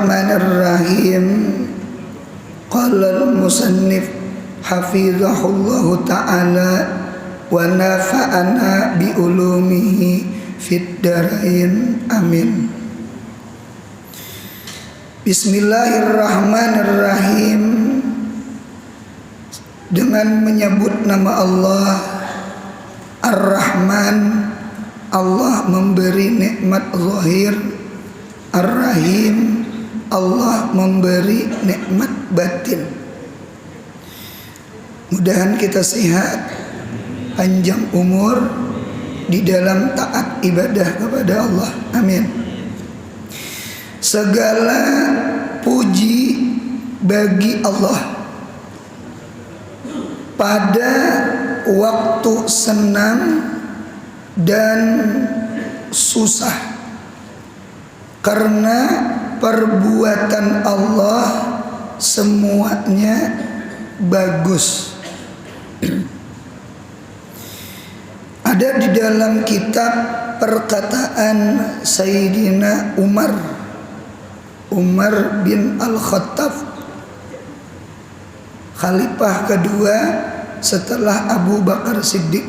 Bismillahirrahmanirrahim. Qala al-musannif hafizahullahu ta'ala wa nafa'ana bi ulumihi fid darain amin. Bismillahirrahmanirrahim. Dengan menyebut nama Allah Ar-Rahman, Allah memberi nikmat zahir. Ar-Rahim, Allah memberi nikmat batin. Mudahan kita sehat, panjang umur di dalam taat ibadah kepada Allah. Amin. Segala puji bagi Allah pada waktu senang dan susah, karena perbuatan Allah semuanya bagus. Ada di dalam kitab perkataan Sayyidina Umar bin Al-Khattab, khalifah kedua setelah Abu Bakar Siddiq.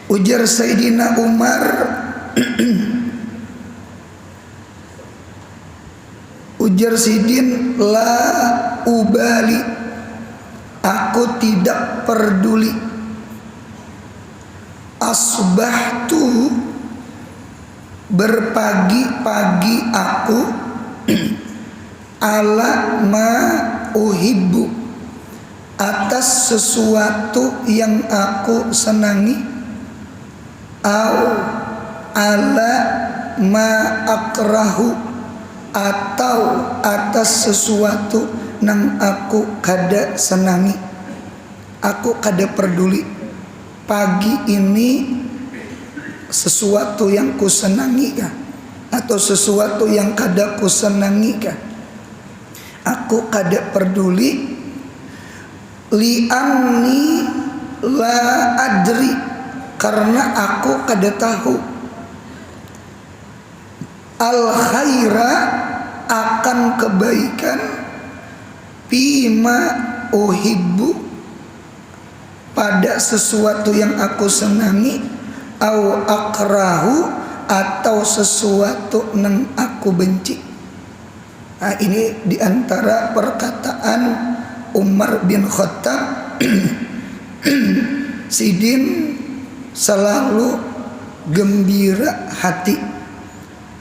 Ujar Sayyidina Umar, ujar Sidin, la ubali, aku tidak peduli, asbahtu, berpagi-pagi aku, ala ma uhibbu, atas sesuatu yang aku senangi, au ala ma akrahu, atau atas sesuatu nang aku kada senangi, aku kada peduli. Pagi ini sesuatu yang ku senangi kah, atau sesuatu yang kada ku senangi kah, aku kada peduli. Li'anni la adri, karena aku kada tahu. Al khaira, akan kebaikan, bima uhibbu, pada sesuatu yang aku senangi, au akrahu, atau sesuatu yang aku benci. Nah, ini diantara perkataan Umar bin Khattab. Sidin selalu gembira hati,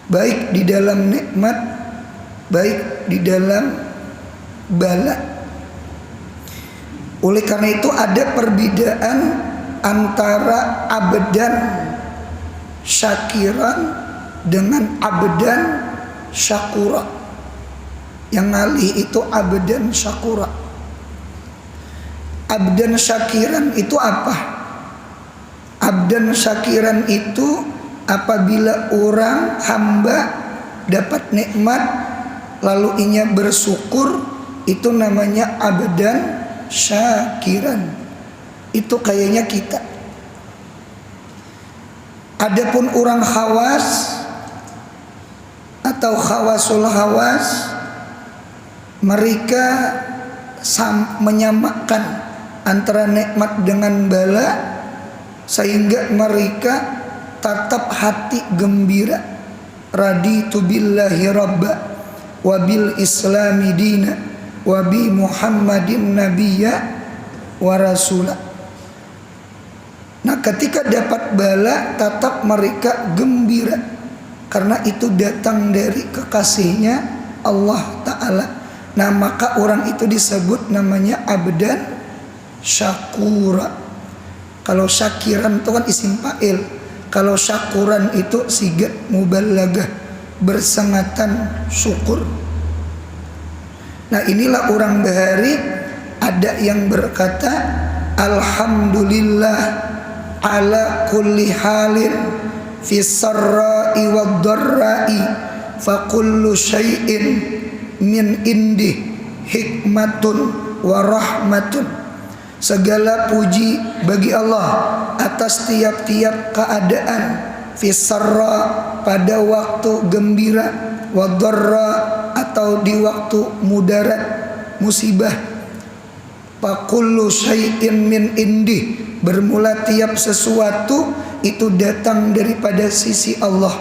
baik di dalam nikmat, baik di dalam bala. Oleh karena itu ada perbedaan antara abdan syakiran dengan abdan syakura. Yang ngalih itu abdan syakura. Abdan syakiran itu apa? Abdan syakiran itu apabila orang hamba dapat nikmat lalu inya bersyukur, itu namanya abdan syakiran. Itu kayaknya kita. Adapun orang khawas atau khawasul hawas, mereka menyamakan antara nikmat dengan bala, sehingga mereka tatap hati gembira. Raditu billahi rabba wa bil islami dina wa bi muhammadin nabiyya wa rasula. Nah, ketika dapat bala, tatap mereka gembira, karena itu datang dari kekasihnya Allah Ta'ala. Nah, maka orang itu disebut namanya abdan syakura. Kalau syakiran itu kan isim fa'il, kalau syakuran itu sigat mubalaghah, bersengatan syukur. Nah, inilah orang bahari. Ada yang berkata, alhamdulillah ala kulli halin fi sarra'i wad dharra'i fa kullu syai'in min indi hikmatun wa rahmatun. Segala puji bagi Allah atas tiap-tiap keadaan, fisarra pada waktu gembira, wadharra atau di waktu mudarat musibah. Fakullu syai'in min indi, bermula tiap sesuatu itu datang daripada sisi Allah.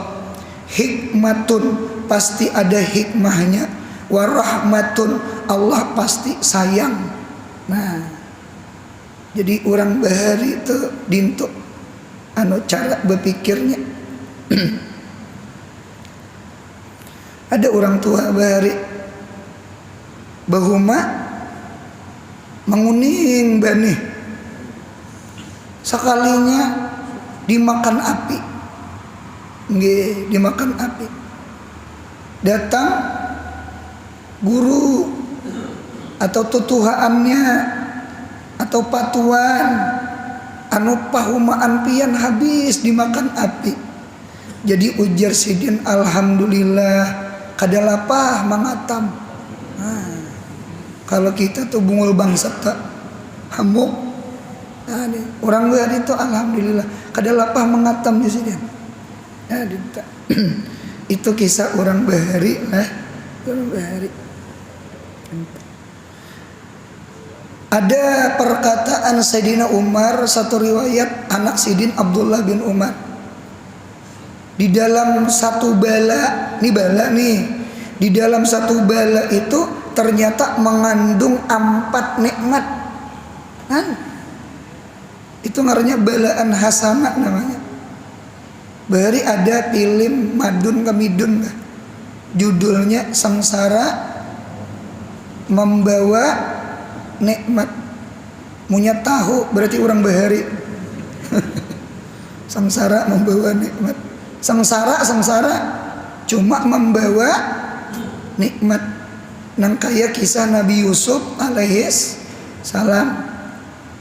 Hikmatun, pasti ada hikmahnya. Warahmatun, Allah pasti sayang. Nah, jadi orang bahari itu dintuk cara berpikirnya. Ada orang tua bahari bahuma menguning bani, sekalinya dimakan api, nggih, dimakan api. Datang guru atau tutuhaannya atau patuan anu pahumaan pian habis dimakan api. Jadi ujar sidin, alhamdulillah kadalapah mangatam. Nah, kalau kita tuh bungul bangsat tak hamuk. Nah, orang luar itu alhamdulillah kadalapah mangatam di sidin. Nah, itu kisah orang bahari lah, orang bahari. Ada perkataan Sayyidina Umar, satu riwayat anak Sidin Abdullah bin Umar. Di dalam satu bala, nih bala nih. Di dalam satu bala itu ternyata mengandung 4 nikmat. Kan? Itu ngarannya balaan hasanah namanya. Bahari ada film Madun Kamidun, judulnya Sengsara Membawa Nikmat. Munya tahu berarti orang bahari. Sengsara membawa nikmat. Sengsara cuma membawa nikmat. Nang kaya kisah Nabi Yusuf alaihis salam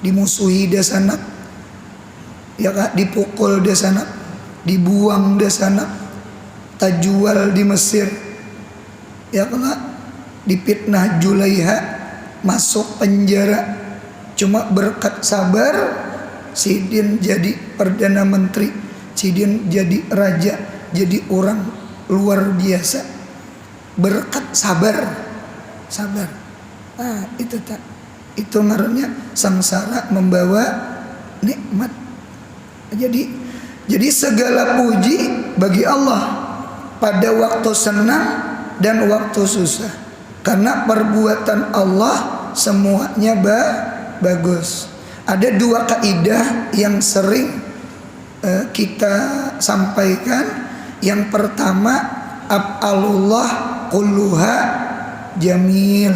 dimusuhi dasanap, ya kak, dipukul dasanap, dibuang dasanap, tajual di Mesir, ya kak, dipitnah Julaiha, masuk penjara. Cuma berkat sabar Sidin jadi perdana menteri, Sidin jadi raja, jadi orang luar biasa. Berkat sabar. Nah, itu tak, itu ngarannya sengsara membawa nikmat. Jadi segala puji bagi Allah pada waktu senang dan waktu susah. Karena perbuatan Allah semuanya bagus. Ada 2 kaidah yang sering kita sampaikan. Yang pertama, af'alullah kulluha jamil.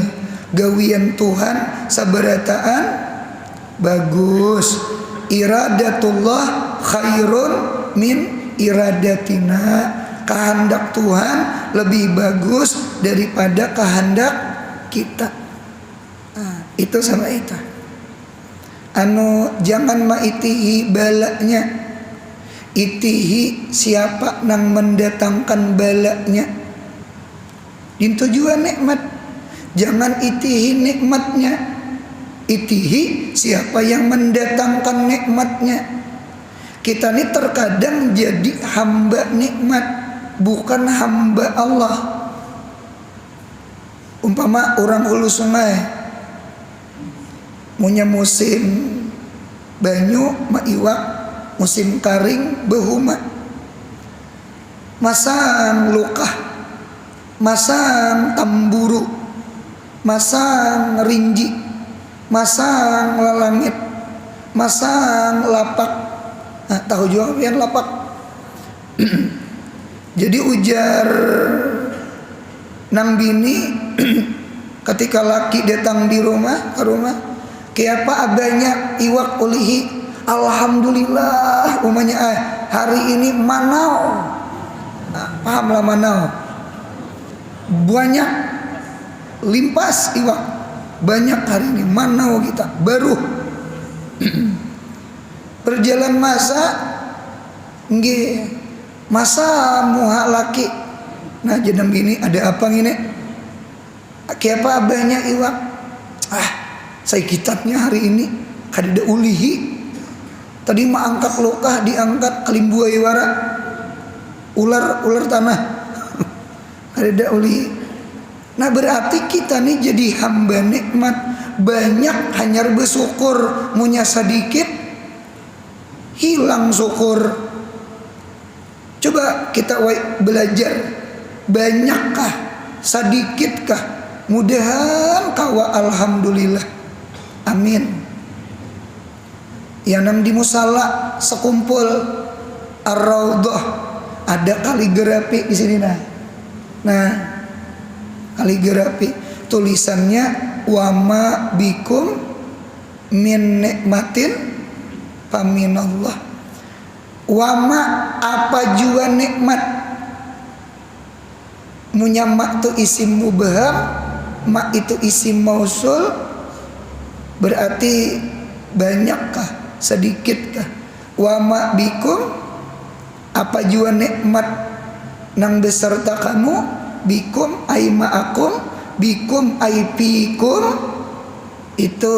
Gawian Tuhan sabarataan bagus. Iradatullah khairun min iradatina. Kehendak Tuhan lebih bagus daripada kehendak kita. Nah, itu sama itu. Jangan maitihi balanya. Itihi siapa nang mendatangkan balanya. Din tujuan nikmat. Jangan itihi nikmatnya. Itihi siapa yang mendatangkan nikmatnya. Kita ini terkadang jadi hamba nikmat, bukan hamba Allah. Umpama orang hulu sungai, punya musim banyu maiwak, musim karing behuma, masang lukah, masang tamburu, masang rinji, masang lalangit, masang lapak. Nah, tahu juga pian lapak. Jadi ujar nang bini ketika laki datang di rumah, ke rumah, kiapa abahnya iwak ulihi, alhamdulillah umanya hari ini manau. Nah, pahamlah manau. Banyak limpas iwak, banyak hari ini manau kita baru. Berjalan masa nggih, masa muha laki. Nah, jeneng bini ada apa ngene? Kiapa abahnya iwak? Saya kitabnya hari ini kadida ulihi. Tadi mah angkat lokah, diangkat kalimbuai wara. Ular tanah. Ada uli. Nah berarti kita nih jadi hamba nikmat, banyak hanya bersyukur, munya sedikit hilang syukur. Coba kita belajar, banyakkah, sedikitkah? Mudahan kawa alhamdulillah. Amin. Yang nam di musala sekumpul ar-raudhah, ada kaligrafi di sini Nah, kaligrafi tulisannya wama bikum min nikmatin faminallah. Wama apa jua nikmat. Munyamak tu isim mubham, mak itu isim mausul, berarti banyakkah, sedikitkah? Wama bikum apa jua nikmat nang beserta kamu, bikum ay ma'akum, bikum ay fikum, itu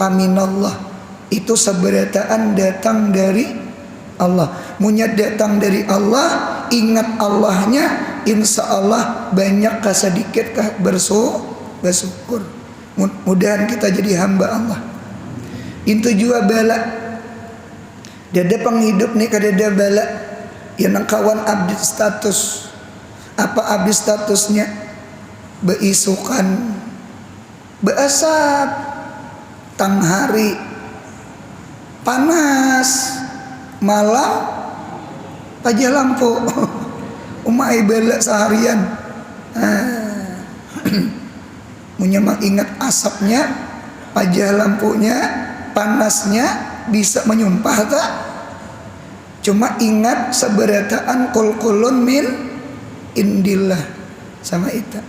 paminallah, itu seberataan datang dari Allah. Munya datang dari Allah, ingat Allahnya, insya Allah banyakkah sedikitkah bersyukur. Mudahan kita jadi hamba Allah. Itu juga bala, dada penghidup nih kadada bala. Yang kawan abdi status. Apa abdi statusnya? Beisukan, beasap, tang hari, panas, malam, pajah lampu. Umai bela seharian. Munya ingat asapnya, pajah lampunya, panasnya bisa menyumpah tak? Cuma ingat seberataan kulkulun min indillah sama itu.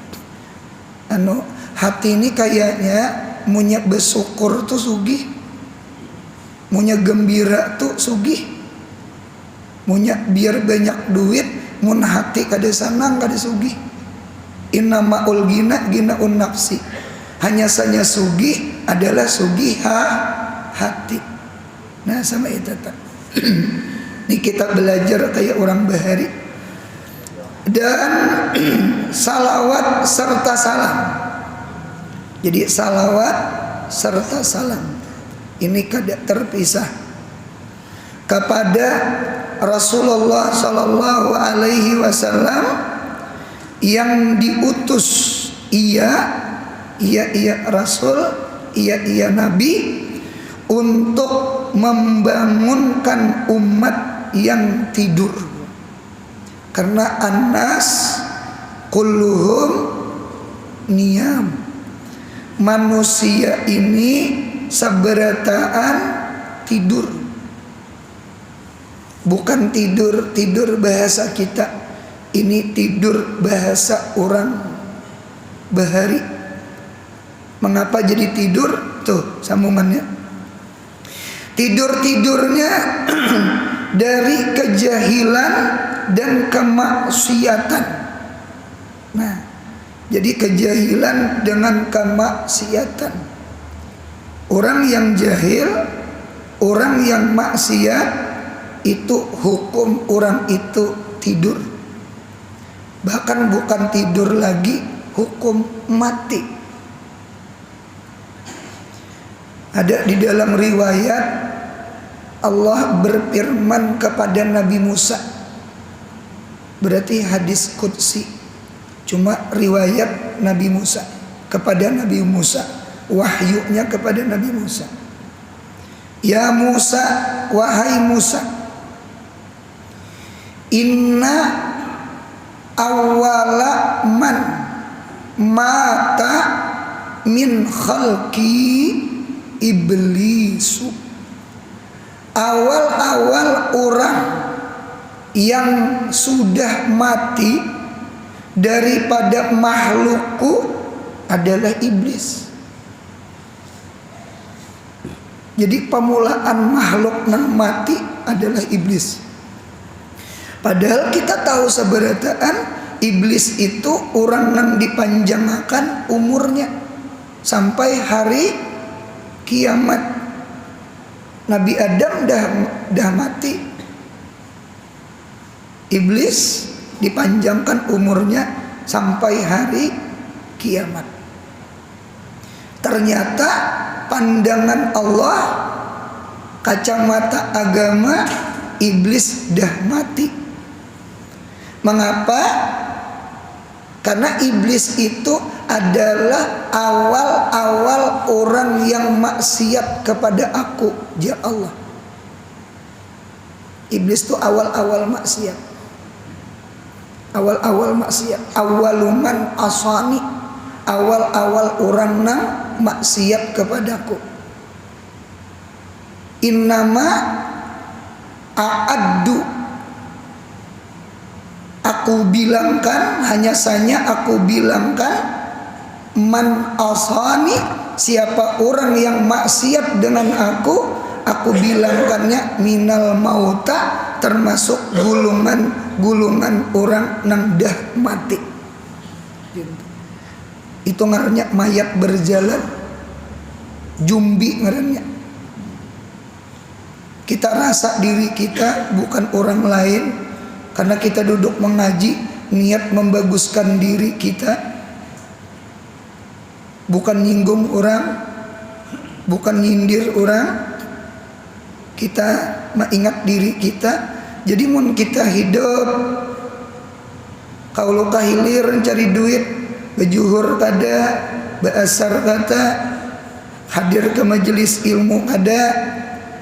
Hati ini kayaknya munya bersyukur tuh sugih, munya gembira tuh sugih, munya biar banyak duit, mun hati kada senang kada sugih. Innama ul gina un nafsi. Hanya saja sugih adalah sugih hati. Nah sama itu tak. Ini kita belajar kayak orang bahari. Dan salawat serta salam. Jadi salawat serta salam ini kada terpisah kepada Rasulullah Sallallahu Alaihi Wasallam yang diutus. Iya Rasul, iya Nabi, untuk membangunkan umat yang tidur. Karena annas kulluhum niyam. Manusia ini seberataan tidur. Bukan tidur bahasa kita. Ini tidur bahasa orang bahari. Mengapa jadi tidur? Tuh sambungannya. Tidur-tidurnya dari kejahilan dan kemaksiatan. Nah, jadi kejahilan dengan kemaksiatan. Orang yang jahil, orang yang maksiat, itu hukum orang itu tidur. Bahkan bukan tidur lagi, hukum mati. Ada di dalam riwayat Allah berfirman kepada Nabi Musa. Berarti hadis qudsi. Cuma riwayat Nabi Musa kepada Nabi Musa, wahyunya kepada Nabi Musa. Ya Musa, wahai Musa, inna awwala man mata min khalqi iblisu. Awal-awal orang yang sudah mati daripada makhlukku adalah iblis. Jadi pemulaan makhluk yang mati adalah iblis. Padahal kita tahu seberataan iblis itu orang yang dipanjangkan umurnya sampai hari kiamat. Nabi Adam dah mati. Iblis dipanjangkan umurnya sampai hari kiamat. Ternyata pandangan Allah, kacamata agama, iblis dah mati. Mengapa? Karena iblis itu adalah awal-awal orang yang maksiat kepada aku, ya Allah. Iblis itu awal-awal maksiat. Awal-awal maksiat. Awaluman asani. Awal-awal orang nang maksiat kepadaku. Innama a'addu, aku bilangkan, hanya saja aku bilangkan, man asani, siapa orang yang maksiat dengan aku bilangkannya minal mauta, termasuk gulungan orang nang dah mati. Itu ngarannya mayat berjalan, jumbi ngarannya. Kita rasa diri kita bukan orang lain, karena kita duduk mengaji niat membaguskan diri kita, bukan nyinggung orang, bukan nyindir orang. Kita mengingat diri kita. Jadi mun kita hidup kaulu kahilir cari duit, bejuhur kada, beasar kata, hadir ke majelis ilmu kada,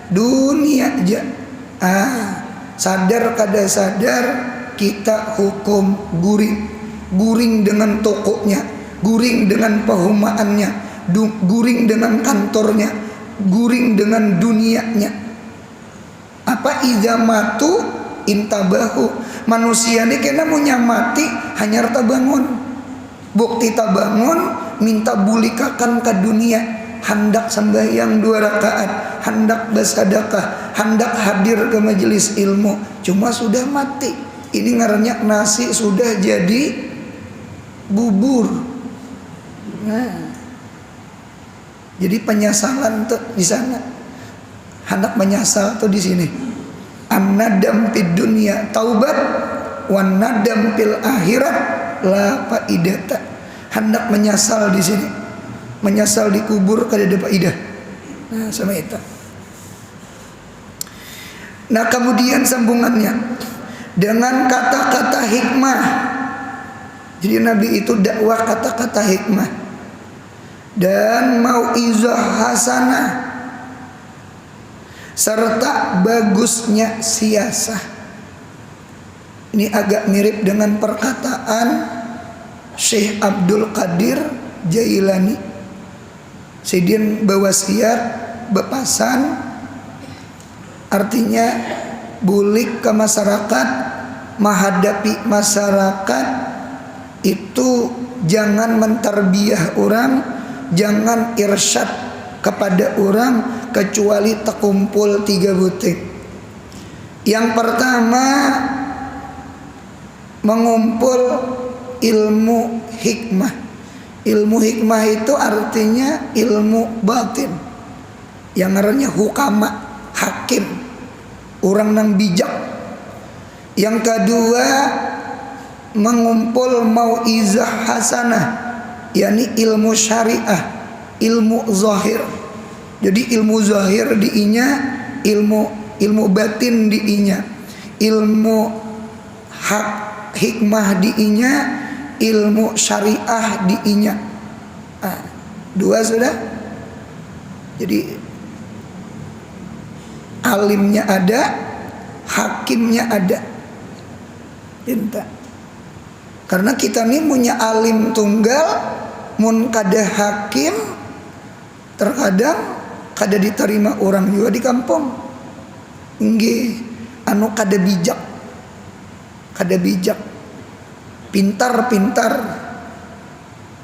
dunia aja. Sadar kada sadar kita hukum guring dengan tokonya, guring dengan perumahannya, guring dengan kantornya, guring dengan dunianya. Apa iza matu intabahu, manusia ini kena munya mati hanya bangun, bukti tabangun minta bulikakan ke dunia, hendak sembahyang 2 rakaat, hendak bersedekah, hendak hadir ke majelis ilmu, cuma sudah mati. Ini ngarannya nasi sudah jadi bubur. Nah, jadi penyesalan tuh di sana. Hendak menyesal tuh di sini. An-nadam fid dunya taubat, wan nadam fil akhirat la faidata. Hendak menyesal di sini. Menyesal di kubur kada ada faidah. Nah, sama itu. Nah, kemudian sambungannya dengan kata-kata hikmah. Jadi Nabi itu dakwah kata-kata hikmah dan mauizah hasanah, serta bagusnya siasah. Ini agak mirip dengan perkataan Syekh Abdul Qadir Jailani. Sidin bawasiat bepasan, artinya bulik ke masyarakat, menghadapi masyarakat itu jangan menterbiah orang, jangan irsyad kepada orang kecuali terkumpul 3 butir. Yang pertama, mengumpul ilmu hikmah. Ilmu hikmah itu artinya ilmu batin, yang artinya hukama, hakim, orang yang bijak. Yang kedua, mengumpul mauizah hasanah, yakni ilmu syariah, ilmu zahir. Jadi ilmu zahir diinya, ilmu batin diinya, ilmu hikmah diinya, ilmu syariah diinya. 2 sudah. Jadi alimnya ada, hakimnya ada. Cinta. Karena kita ini punya alim tunggal, mun kada hakim, terkadang kada diterima orang juga di kampung. Nggih, anu kada bijak. Kada bijak. Pintar-pintar.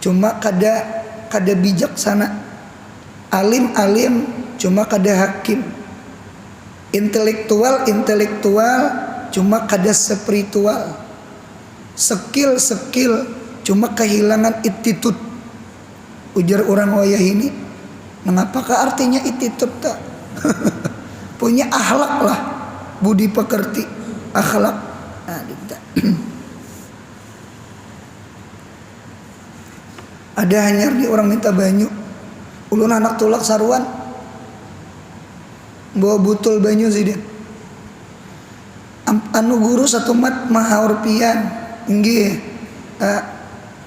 Cuma kada bijaksana. Alim-alim cuma kada hakim. Intelektual cuma kada spiritual. Skill cuma kehilangan attitude. Ujar orang wayah ini, mengapakah artinya attitude tak? Punya akhlak lah, budi pekerti, akhlak. Ada hanyar di orang minta banyu. Ulun anak tulak saruan bawa botol banyu sih dia. Anu guru satu mat mahaur pian inggih.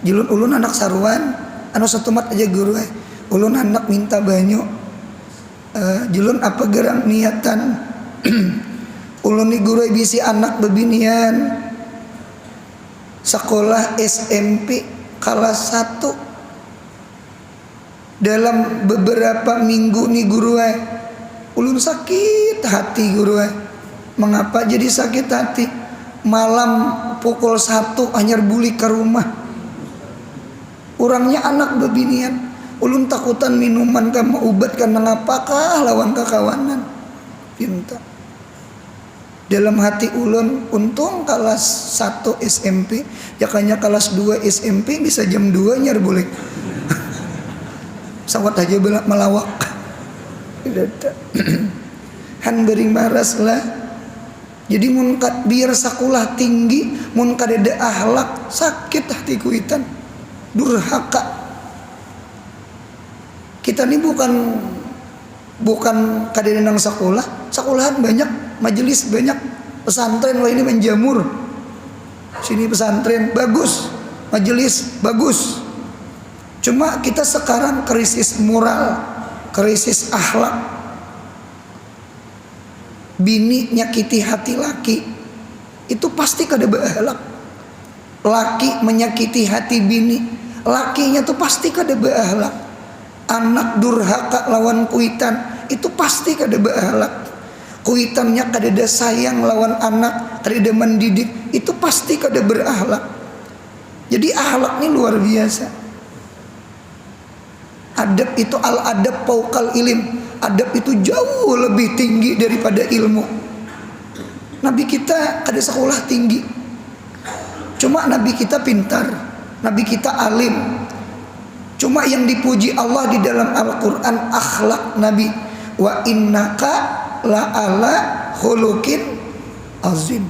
Julun ulun anak saruan anu satu mat aja guru ulun anak minta banyu. Julun apa gerang niatan ulun ni guru bisi anak bebinian sekolah SMP kelas 1. Dalam beberapa minggu nih guru ulun sakit hati guru mengapa jadi sakit hati? Malam pukul 1 anyar buli ke rumah. Orangnya anak bebinian. Ulun takutan minuman kama ubat karena ngapakah lawan kekawanan. Pinta. Dalam hati ulun untung kelas 1 SMP, jakanya kelas 2 SMP bisa jam 2 nyar boleh. Sawat aja melawak. Han bering maras lah. Jadi mun biar sakulah tinggi, mun kadeda ahlak sakit hati kuitan, durhaka. Kita ini bukan kadeda nang sakulah, sakulahan banyak, majelis banyak, pesantren wah ini menjamur. Sini pesantren bagus, majelis bagus. Cuma kita sekarang krisis moral, krisis akhlak. Bini nyakiti hati laki, itu pasti kada beakhlak. Laki menyakiti hati bini, lakinya tuh pasti kada beakhlak. Anak durhaka lawan kuitan, itu pasti kada beakhlak. Kuitannya kada ada sayang lawan anak, kada ada mendidik, itu pasti kada berakhlak. Jadi akhlak ini luar biasa. Adab itu al-adab fauqal ilim. Adab itu jauh lebih tinggi daripada ilmu. Nabi kita kada sekolah tinggi, cuma Nabi kita pintar, Nabi kita alim. Cuma yang dipuji Allah di dalam Al-Quran akhlak Nabi. Wa innaka la'ala khuluqin azim.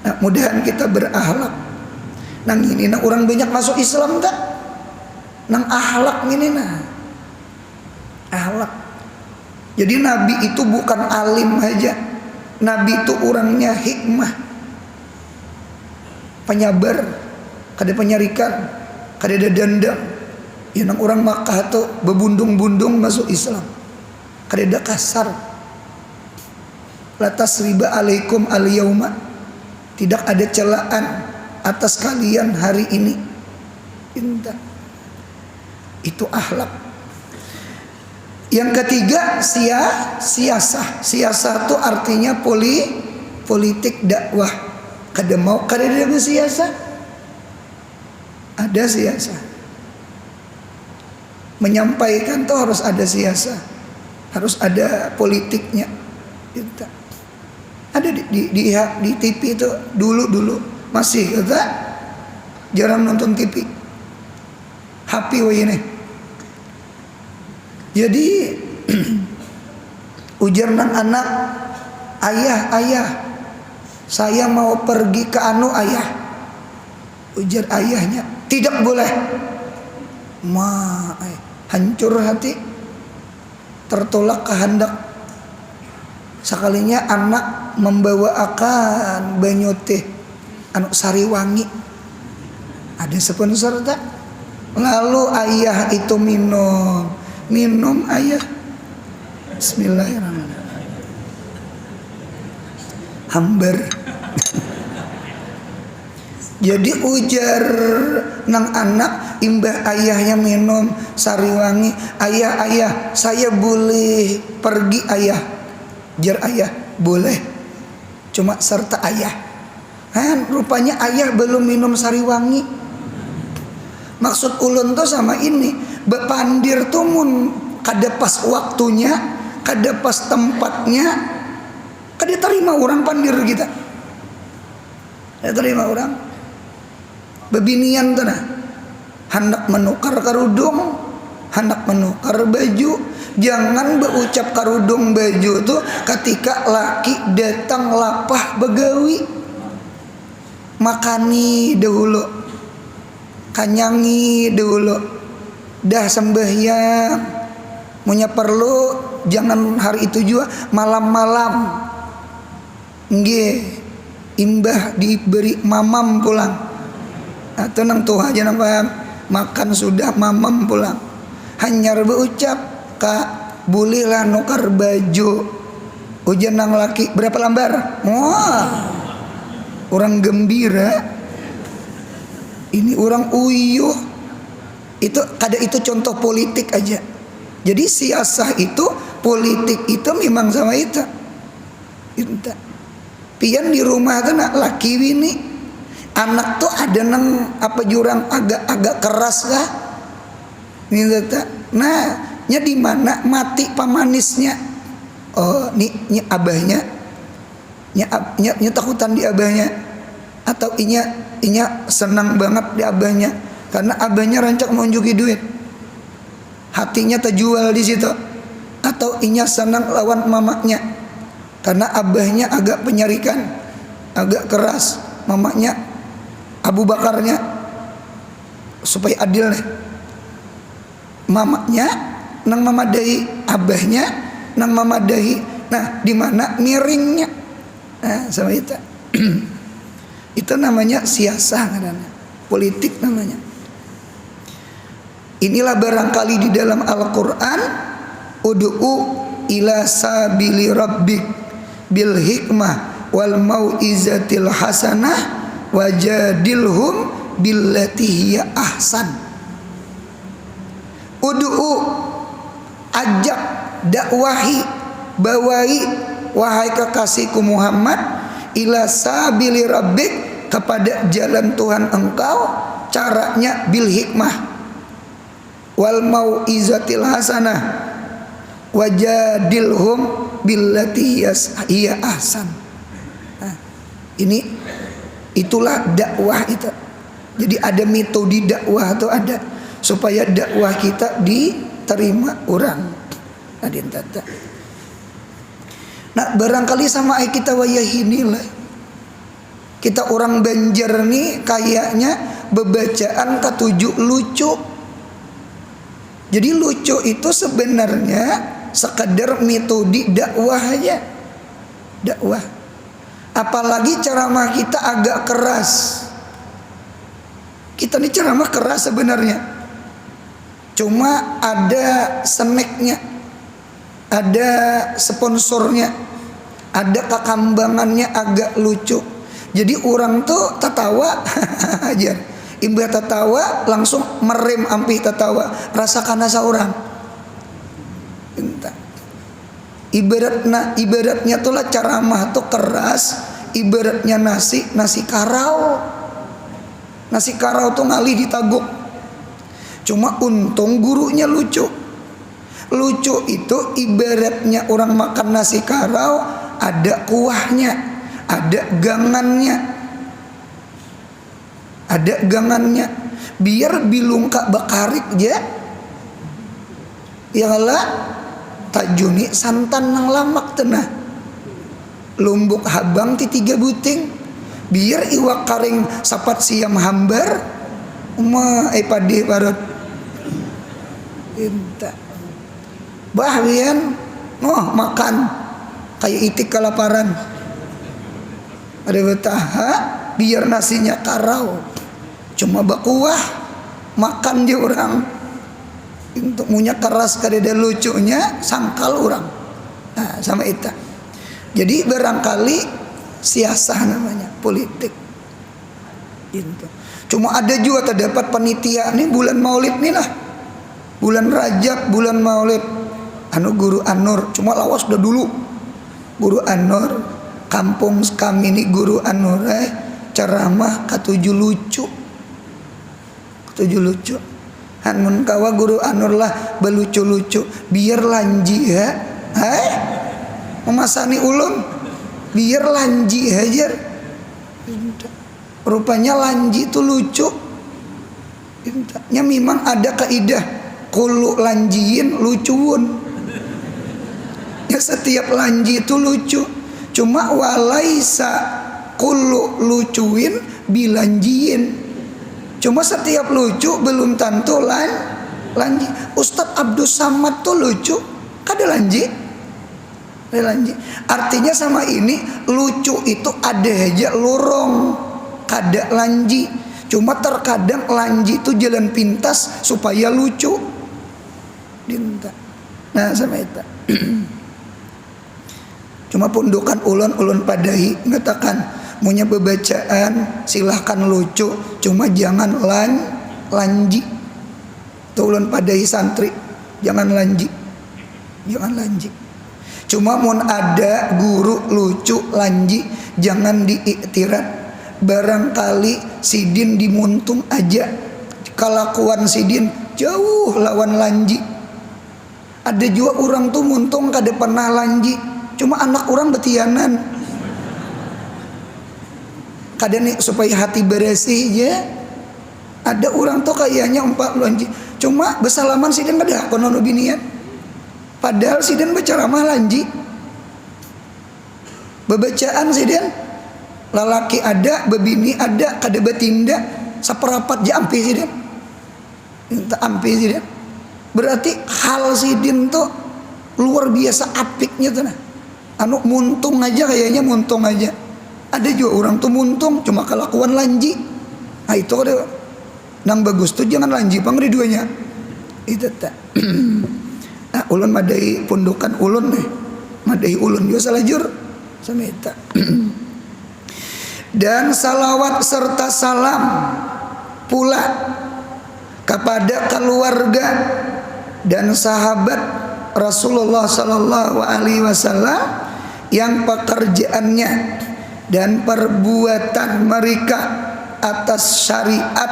Nah, mudahan kita berakhlak. Nang ini nang orang banyak masuk Islam tak? Nang akhlak ini nah. Akhlak. Jadi Nabi itu bukan alim aja. Nabi itu orangnya hikmah, penyabar, kada penyarikan, kada ada dendam. Ya nang orang Makkah tuh bebundung-bundung masuk Islam, kada ada kasar. La tasriba alaikum al-yauma. Tidak ada celaan atas kalian hari ini. Indah. Itu akhlak. Yang ketiga siasah. Siasah itu artinya politik dakwah. Kada mau kada ada siasah. Ada siasah. Menyampaikan tuh harus ada siasah. Harus ada politiknya. Gitu. Ada di TV itu dulu masih kita jarang nonton TV. HP ini. Jadi ujar nang anak, ayah, saya mau pergi ke anu ayah. Ujar ayahnya, tidak boleh. Hancur hati, tertolak kehendak. Sekalinya anak membawa akan banyu teh anu sariwangi. Ada sponsor tak? Lalu ayah itu minum ayah. Bismillahirrahmanirrahim. Hambar. Jadi ujar nang anak imbah ayahnya minum sariwangi. Ayah, saya boleh pergi ayah. Jar ayah, boleh. Cuma serta ayah. Rupanya ayah belum minum sariwangi. Maksud ulun tuh sama ini, bepandir tuh mun kada pas waktunya, kada pas tempatnya, kada terima orang pandir kita. Kada terima orang. Bebinian tuh nah. Hendak menukar kerudung, hendak menukar baju. Jangan berucap kerudung baju tuh ketika laki datang lapah begawi. Makani dahulu, kanyangi dahulu, dah sembahyang, punya perlu jangan hari itu juga, malam-malam nggih imbah diberi mamam pulang. Atau nang tuh aja nampak makan sudah mamam pulang. Hanyar berucap kak bolehlah nukar baju ujian nang laki berapa lembar. Wah, orang gembira. Ini orang uyuh. Itu kada itu contoh politik aja. Jadi siasah itu, politik itu memang sama itu. Pian di rumah tuh nak laki bini, anak tuh ada nang apa jurang agak keras kah? Nah, nya di mana mati pamanisnya? Oh, nya abahnya, nya takutan di abahnya, atau inya senang banget di abahnya karena abahnya rancak menunjuki duit, hatinya terjual di situ, atau inya senang lawan mamanya karena abahnya agak penyarikan, agak keras, mamanya Abu Bakarnya supaya adil nih, mamanya nang mamadahi, abahnya nang mamadahi. Nah, di mana miringnya? Nah, sama itu. Itu namanya siasah, namanya politik namanya. Inilah barangkali di dalam Al-Quran, ud'u ila sabili rabbik bil hikmah wal mau'izatil hasanah wajadilhum billati hiya ahsan. Ud'u, ajak, dakwahi, bawahi wahai kekasihku Muhammad, ila sabili rabbik, kepada jalan Tuhan engkau, caranya bil hikmah wal mau'izatil hasanah wajadilhum billati hiya ahsan. Nah, itulah dakwah itu. Jadi ada metode dakwah atau ada supaya dakwah kita diterima orang. Nah, barangkali sama kita wayahinilah. Kita orang Banjar nih kayaknya bebacaan ketujuh lucu. Jadi lucu itu sebenarnya sekadar metode dakwah aja. Dakwah. Apalagi ceramah kita agak keras. Kita nih ceramah keras sebenarnya. Cuma ada snacknya, ada sponsornya, ada kekambangannya agak lucu. Jadi orang tuh tertawa aja. Imbah tertawa langsung merem ampi tertawa. Rasakan asa orang. Ibaratnya tuh lah ceramah tuh keras. Ibaratnya nasi karau. Nasi karau tuh ngalih ditaguk. Cuma untung gurunya lucu. Lucu itu ibaratnya orang makan nasi karau ada kuahnya, ada gangannya, biar bilungka bakarik ya. Ya lah, tajuni santan nang lamak tenah, lumbuk habang ti 3 buting, biar iwak karing sapat siam hambar, padi parot. Inta. Bahwian, makan kayak itik kelaparan. Ada betaha biar nasinya karau, cuma bakuah makan dia orang. Untuk punya keras kadeda lucunya sangkal orang. Nah, sama itu. Jadi barangkali siasah namanya politik. Gitu. Cuma ada juga terdapat panitia nih bulan Maulid nih lah. Bulan Rajab, bulan Maulid. Guru Anur, cuma lawas udah dulu. Guru Anur, kampung kami nih Guru Anur ceramah ketujuh lucu. Ketujuh lucu. Hanmun kawa Guru Anur lah belucu-lucu biar lanji ya. Memasani ulun biar lanji hajar. Rupanya lanji itu lucu. Nya memang ada kaidah kulu lanjiin lucuun. Ya setiap lanji itu lucu. Cuma walaisa kulu lucuin bilanjiin. Cuma setiap lucu belum tentu lanji. Ustadz Abdus Samad tuh lucu, kada lanji. Lanji. Artinya sama ini lucu itu ada aja lorong, kada lanji. Cuma terkadang lanji itu jalan pintas supaya lucu. Dinta. Nah sama itu. Cuma pundukan ulun padahi ngatakan punya bebacaan silahkan lucu, cuma jangan lanji. Tuh ulun padahi santri jangan lanji. Cuma mun ada guru lucu lanji jangan diiktirat. Barangkali sidin dimuntung aja. Kelakuan sidin jauh lawan lanji. Ada juga orang tuh muntung kada pernah lanji. Cuma anak orang betianan. Kada nih supaya hati bersih ya. Ada orang tuh kayaknya empat lanji. Cuma bersalaman sidin kada kono binian. Padahal sidin berceramah lanji. Bebacaan sidin lalaki ada, bebini ada, kada betindak seperapat je ampi sidin. Minta ampi sidin. Berarti hal sidin tuh luar biasa apiknya tuh nah. Anu muntung aja kayaknya muntung aja. Ada juga orang tuh muntung cuma kelakuan lanji. Nah itu kada nang bagus tuh jangan lanji pang duanya. Itu tak. Nah, ulun madai pundukan ulun nih. Madai ulun juga salajur sama eta. Dan salawat serta salam pula kepada keluarga dan sahabat Rasulullah sallallahu alaihi wasallam yang pekerjaannya dan perbuatan mereka atas syariat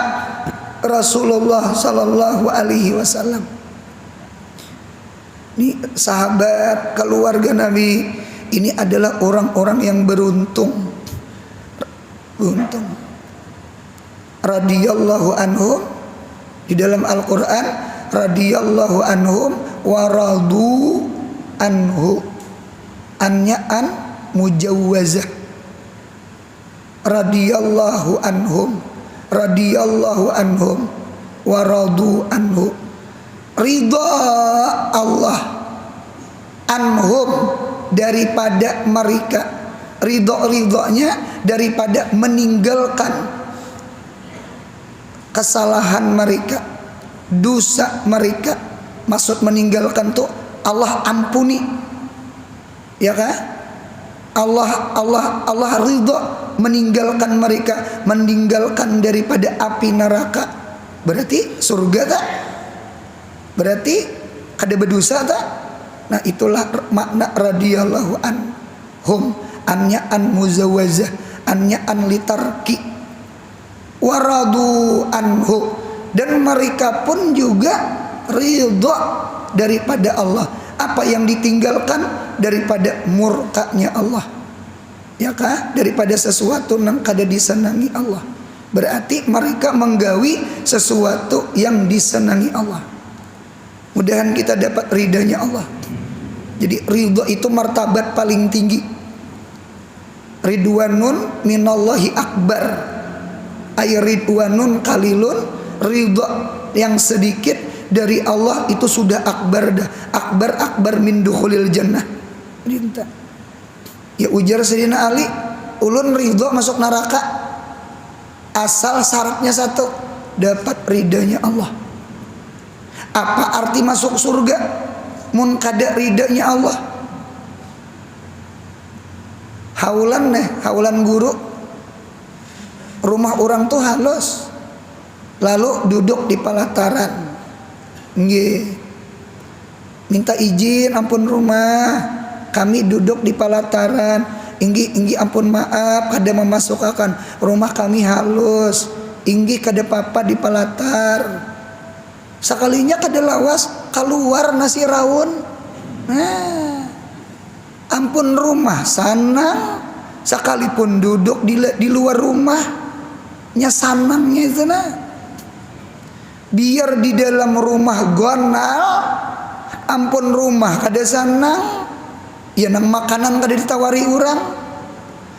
Rasulullah sallallahu alaihi wasallam. Ini sahabat keluarga Nabi ini adalah orang-orang yang beruntung. Radhiyallahu anhum di dalam Al-Qur'an radhiyallahu anhum wa radu anhu. Annya an mujawwazah. Radhiyallahu anhum wa radu anhu. Ridha Allah anhum daripada mereka, ridhonya daripada meninggalkan kesalahan mereka, dosa mereka. Maksud meninggalkan tuh Allah ampuni, ya kan? Allah ridho meninggalkan mereka, meninggalkan daripada api neraka. Berarti surga tak? Berarti kada berdosa tak? Nah itulah makna radhiyallahu anhum. Annya an muzawazah, annya an litarki, waradu anhu, dan mereka pun juga ridha daripada Allah. Apa yang ditinggalkan daripada murkanya Allah, ya kah? Daripada sesuatu yang kada disenangi Allah. Berarti mereka menggawi sesuatu yang disenangi Allah. Mudahan kita dapat ridhanya Allah. Jadi ridho itu martabat paling tinggi. Ridwanun minallahi akbar. Ay ridwanun qalilun, ridho yang sedikit dari Allah itu sudah akbar dah. Akbar min dukhulil jannah. Rinta. Ya ujar Sayyidina Ali, ulun ridho masuk neraka asal syaratnya satu, dapat ridhanya Allah. Apa arti masuk surga? Mun kada ridhanya Allah. Haulan guru. Rumah orang tuh halus. Lalu duduk di pelataran. Nggih. Minta izin ampun rumah. Kami duduk di pelataran. Inggi ampun maaf kada memasukkan rumah kami halus. Inggi kada papa di pelatar. Sekalinya kada lawas keluar nasi rawon. Nah, ampun rumah sanang. Sekalipun duduk di luar rumahnya sanangnya itu nah. Biar di dalam rumah gonal, ampun rumah kada sanang. Ya nang makanan kada ditawari orang.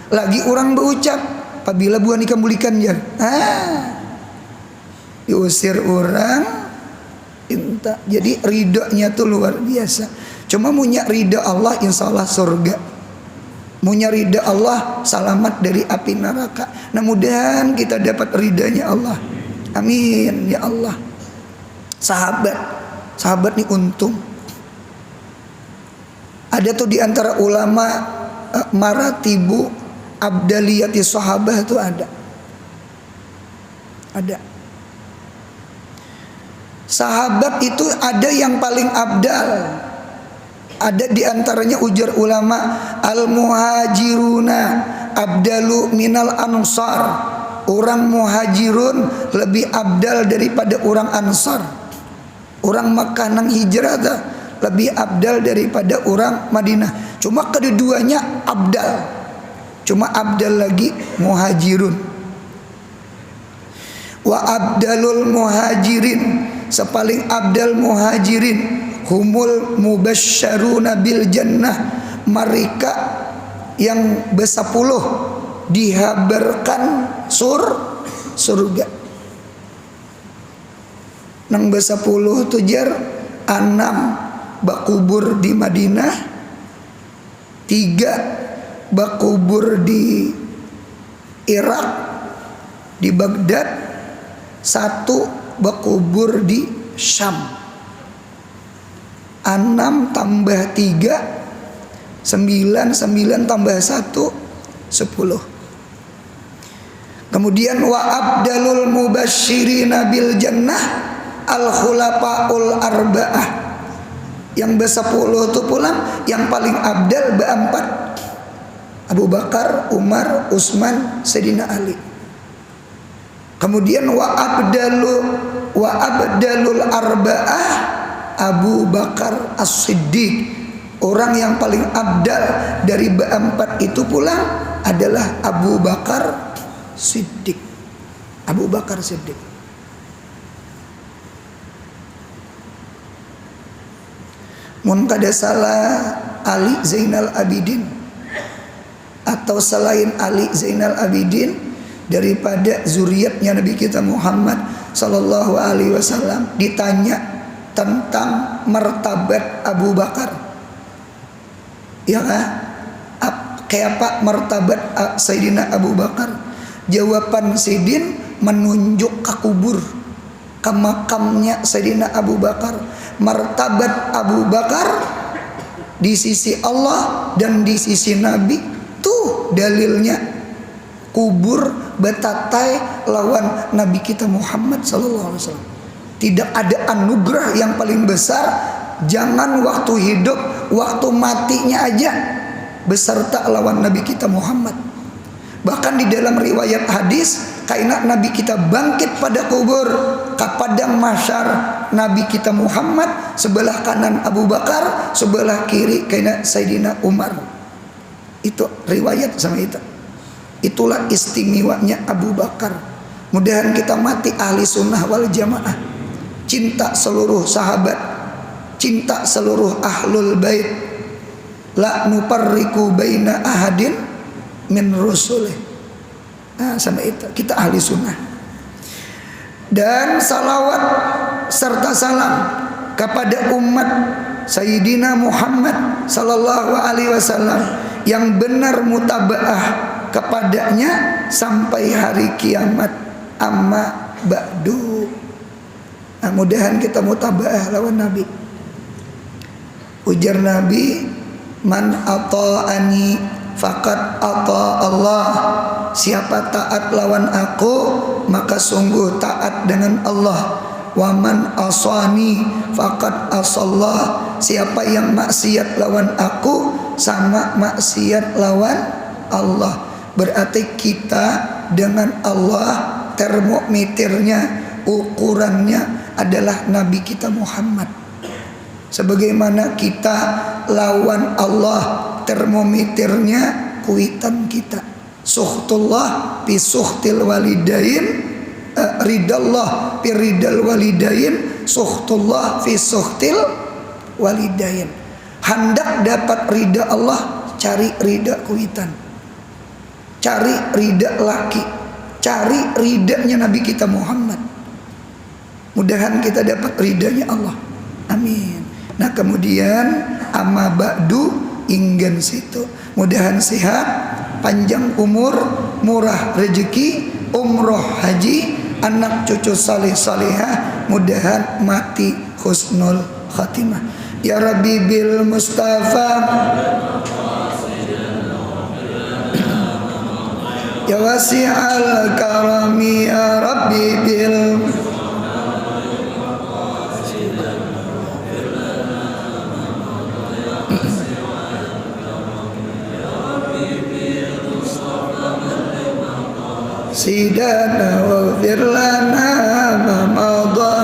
Lagi orang berucap, apabila buah nikah bulikan ya. Diusir orang. cinta. Jadi ridhonya tuh luar biasa. Cuma punya ridho Allah insya Allah surga. Punya ridho Allah selamat dari api neraka. Nah mudahan kita dapat ridhonya Allah. Amin ya Allah. Sahabat nih untung. Ada tuh di antara ulama maratibu abdaliyati sahabah itu ada. Sahabat itu ada yang paling abdal. Ada di antaranya ujar ulama al-muhajiruna abdalu minal ansar. Orang muhajirun lebih abdal daripada orang ansar. Orang Makkah nang hijrah lebih abdal daripada orang Madinah. Cuma keduanya abdal. Cuma abdal lagi muhajirun. Wa abdalul muhajirin, sepaling abdal muhajirin humul mubasysyaruna bil jannah, mereka yang bersepuluh dihabarkan surga. Nang bersepuluh tujar 6 bakubur di Madinah, 3 bakubur di Irak di Baghdad, 1 bakubur di Syam. 6 tambah 3 9, 9 tambah 1 10. Kemudian wa abdalul mubasysyirina bil jannah al khulafaul arba'ah, yang bersepuluh itu pulang yang paling abdal berempat, Abu Bakar, Umar, Utsman, Sayyidina Ali. Kemudian wa abdalul arba'ah Abu Bakar As-Siddiq, orang yang paling abdal dari berempat itu pulang adalah Abu Bakar Siddiq. Abu Bakar Siddiq. Mun kada salah Ali Zainal Abidin atau selain Ali Zainal Abidin daripada zuriatnya Nabi kita Muhammad sallallahu alaihi wasallam ditanya tentang martabat Abu Bakar. Ya kan? Kayak apa martabat Sayyidina Abu Bakar? Jawaban Sayyidin menunjuk ke kubur, ke makamnya Sayyidina Abu Bakar. Martabat Abu Bakar di sisi Allah dan di sisi Nabi tuh dalilnya kubur betatai lawan Nabi kita Muhammad sallallahu alaihi wasallam. Tidak ada anugerah yang paling besar, jangan waktu hidup, waktu matinya aja beserta lawan Nabi kita Muhammad. Bahkan di dalam riwayat hadis kaina Nabi kita bangkit pada kubur ke padang mahsyar, Nabi kita Muhammad sebelah kanan Abu Bakar, sebelah kiri kaina Sayyidina Umar. Itu riwayat sama itu. Itulah istimewanya Abu Bakar. Mudahan kita mati ahli sunnah wal jamaah, cinta seluruh sahabat, cinta seluruh ahlul bait, la nuparriku baina ahadin min rusulih. Nah, sama itu kita ahli sunnah. Dan salawat serta salam kepada umat Sayyidina Muhammad sallallahu alaihi wasallam yang benar mutabaah kepadanya sampai hari kiamat. Amma ba'du. Nah, mudahan kita mutabaah lawan Nabi. Ujar Nabi, man ata'ani faqad ata Allah. Siapa taat lawan aku maka sungguh taat dengan Allah. Wa man asani faqad asallah. Siapa yang maksiat lawan aku sama maksiat lawan Allah. Berarti kita dengan Allah termometernya, ukurannya adalah Nabi kita Muhammad. Sebagaimana kita lawan Allah, termometernya kuitan kita. Suhtullah fi suhtil walidain, ridallah fi ridal walidain, suhtullah fi suhtil walidain. Hendak dapat ridha Allah, cari ridha kuitan, cari ridha laki, cari ridhanya Nabi kita Muhammad. Mudahan kita dapat ridhanya Allah. Amin. Nah kemudian amma ba'du inggen situ. Mudahan sehat, panjang umur, murah rezeki, umroh haji, anak cucu saleh salehah, mudahan mati husnul khatimah. Ya Rabbi bil Mustafa, ya wasi'al karami, ya Rabbi bil sidana wa firlana ma madha.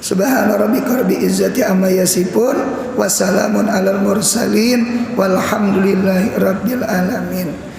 Subhana rabbika rabbil izzati amma yasifun wa salamun alal mursalin walhamdulillahi rabbil alamin.